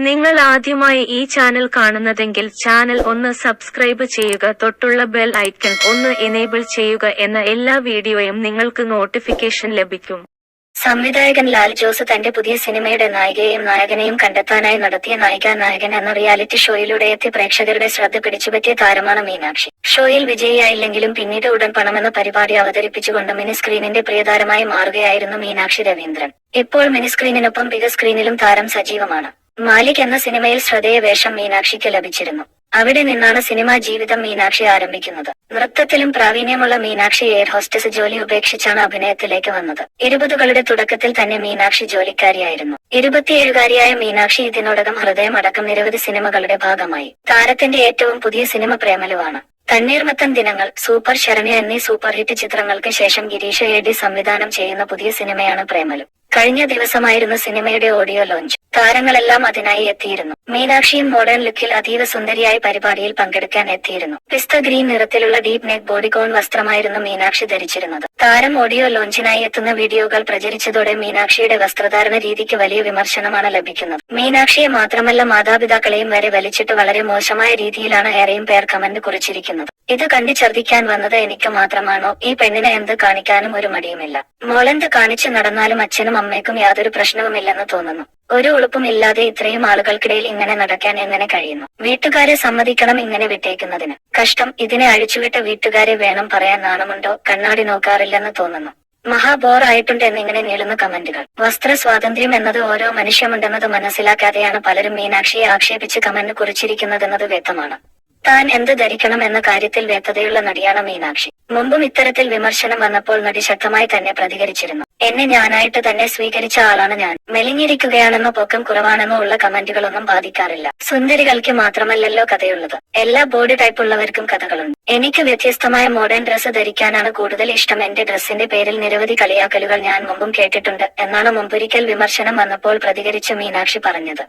നിങ്ങൾ ആദ്യമായി ഈ ചാനൽ കാണുന്നതെങ്കിൽ ചാനൽ ഒന്ന് സബ്സ്ക്രൈബ് ചെയ്യുക, തൊട്ടുള്ള ബെൽ ഐക്കൺ ഒന്ന് എനേബിൾ ചെയ്യുക, എന്ന എല്ലാ വീഡിയോയും നിങ്ങൾക്ക് നോട്ടിഫിക്കേഷൻ ലഭിക്കും. സംവിധായകൻ ലാൽ ജോസ് തന്റെ പുതിയ സിനിമയുടെ നായികയെയും നായകനെയും കണ്ടെത്താനായി നടത്തിയ നായിക-നായകൻ എന്ന റിയാലിറ്റി ഷോയിലൂടെ എത്തി പ്രേക്ഷകരുടെ ശ്രദ്ധ പിടിച്ചുപറ്റിയ താരമാണ് മീനാക്ഷി. ഷോയിൽ വിജയിയായില്ലെങ്കിലും പിന്നീട് ഉടൻ പണമെന്ന പരിപാടി അവതരിപ്പിച്ചുകൊണ്ട് മിനിസ്ക്രീനിന്റെ പ്രിയതാരമായി മാറുകയായിരുന്നു മീനാക്ഷി രവീന്ദ്രൻ. ഇപ്പോൾ മിനിസ്ക്രീനിനൊപ്പം ബിഗ് സ്ക്രീനിലും താരം സജീവമാണ്. മാലിക് എന്ന സിനിമയിൽ ശ്രദ്ധേയ വേഷം മീനാക്ഷിക്ക് ലഭിച്ചിരുന്നു. അവിടെ നിന്നാണ് സിനിമാ ജീവിതം മീനാക്ഷി ആരംഭിക്കുന്നത്. നൃത്തത്തിലും പ്രാവീണ്യമുള്ള മീനാക്ഷി എയർ ഹോസ്റ്റസ് ജോലി ഉപേക്ഷിച്ചാണ് അഭിനയത്തിലേക്ക് വന്നത്. 20കളുടെ തുടക്കത്തിൽ തന്നെ മീനാക്ഷി ജോലിക്കാരിയായിരുന്നു. 27കാരിയായ മീനാക്ഷി ഇതിനോടകം ഹൃദയം അടക്കം നിരവധി സിനിമകളുടെ ഭാഗമായി. താരത്തിന്റെ ഏറ്റവും പുതിയ സിനിമ പ്രേമലുവാണ്. തണ്ണീർമത്തൻ ദിനങ്ങൾ, സൂപ്പർ ശരണ്യ എന്നീ സൂപ്പർ ഹിറ്റ് ചിത്രങ്ങൾക്ക് ശേഷം ഗിരീഷ് എ.ഡി സംവിധാനം ചെയ്യുന്ന പുതിയ സിനിമയാണ് പ്രേമലു. കഴിഞ്ഞ ദിവസമായിരുന്നു സിനിമയുടെ ഓഡിയോ ലോഞ്ച്. താരങ്ങളെല്ലാം അതിനായി എത്തിയിരുന്നു. മീനാക്ഷിയും മോഡേൺ ലുക്കിൽ അതീവ സുന്ദരിയായി പരിപാടിയിൽ പങ്കെടുക്കാൻ എത്തിയിരുന്നു. പിസ്ത ഗ്രീൻ നിറത്തിലുള്ള ഡീപ് നെക്ക് ബോഡികോൺ വസ്ത്രമായിരുന്നു മീനാക്ഷി ധരിച്ചിരുന്നത്. താരം ഓഡിയോ ലോഞ്ചിനായി എത്തുന്ന വീഡിയോകൾ പ്രചരിച്ചതോടെ മീനാക്ഷിയുടെ വസ്ത്രധാരണ രീതിക്ക് വലിയ വിമർശനമാണ് ലഭിക്കുന്നത്. മീനാക്ഷിയെ മാത്രമല്ല മാതാപിതാക്കളെയും വരെ വലിച്ചിട്ട് വളരെ മോശമായ രീതിയിലാണ് ഏറെയും പേർ കമന്റ് കുറിച്ചിരിക്കുന്നത്. ഇത് കണ്ടി ഛർദ്ദിക്കാൻ വന്നത് എനിക്ക് മാത്രമാണോ? ഈ പെണ്ണിനെ എന്ത് കാണിക്കാനും ഒരു മടിയുമില്ല. മോളെന്ത് കാണിച്ചു നടന്നാലും അച്ഛനും അമ്മയ്ക്കും യാതൊരു പ്രശ്നവുമില്ലെന്ന് തോന്നുന്നു. ഒരു ഉളുപ്പും ഇല്ലാതെ ഇത്രയും ആളുകൾക്കിടയിൽ ഇങ്ങനെ നടക്കാൻ എങ്ങനെ കഴിയുന്നു? വീട്ടുകാരെ സമ്മതിക്കണം ഇങ്ങനെ വിട്ടേക്കുന്നതിന്. കഷ്ടം. ഇതിനെ അഴിച്ചുവിട്ട വീട്ടുകാരെ വേണം പറയാൻ. നാണമുണ്ടോ? കണ്ണാടി നോക്കാറില്ലെന്ന് തോന്നുന്നു. മഹാ ബോർ ആയിട്ടുണ്ട് എന്നിങ്ങനെ നീളുന്ന കമന്റുകൾ. വസ്ത്ര സ്വാതന്ത്ര്യം എന്നത് ഓരോ മനുഷ്യമുണ്ടെന്നത് മനസ്സിലാക്കാതെയാണ് പലരും മീനാക്ഷിയെ ആക്ഷേപിച്ച് കമന്റ് കുറിച്ചിരിക്കുന്നതെന്നത് വ്യക്തമാണ്. താൻ എന്ത് ധരിക്കണം എന്ന കാര്യത്തിൽ വ്യക്തതയുള്ള നടിയാണ് മീനാക്ഷി. മുമ്പും ഇത്തരത്തിൽ വിമർശനം വന്നപ്പോൾ നടി ശക്തമായി തന്നെ പ്രതികരിച്ചിരുന്നു. എന്നെ ഞാനായിട്ട് തന്നെ സ്വീകരിച്ച ആളാണ് ഞാൻ. മെലിഞ്ഞിരിക്കുകയാണെന്നോ പൊക്കം കുറവാണെന്നോ ഉള്ള കമന്റുകളൊന്നും ബാധിക്കാറില്ല. സുന്ദരികൾക്ക് മാത്രമല്ലല്ലോ കഥയുള്ളത്. എല്ലാ ബോഡി ടൈപ്പുള്ളവർക്കും കഥകളുണ്ട്. എനിക്ക് വ്യത്യസ്തമായ മോഡേൺ ഡ്രസ്സ് ധരിക്കാനാണ് കൂടുതൽ ഇഷ്ടം. എന്റെ ഡ്രസ്സിന്റെ പേരിൽ നിരവധി കളിയാക്കലുകൾ ഞാൻ മുമ്പും കേട്ടിട്ടുണ്ട് എന്നാണ് മുമ്പൊരിക്കൽ വിമർശനം വന്നപ്പോൾ പ്രതികരിച്ച മീനാക്ഷി പറഞ്ഞത്.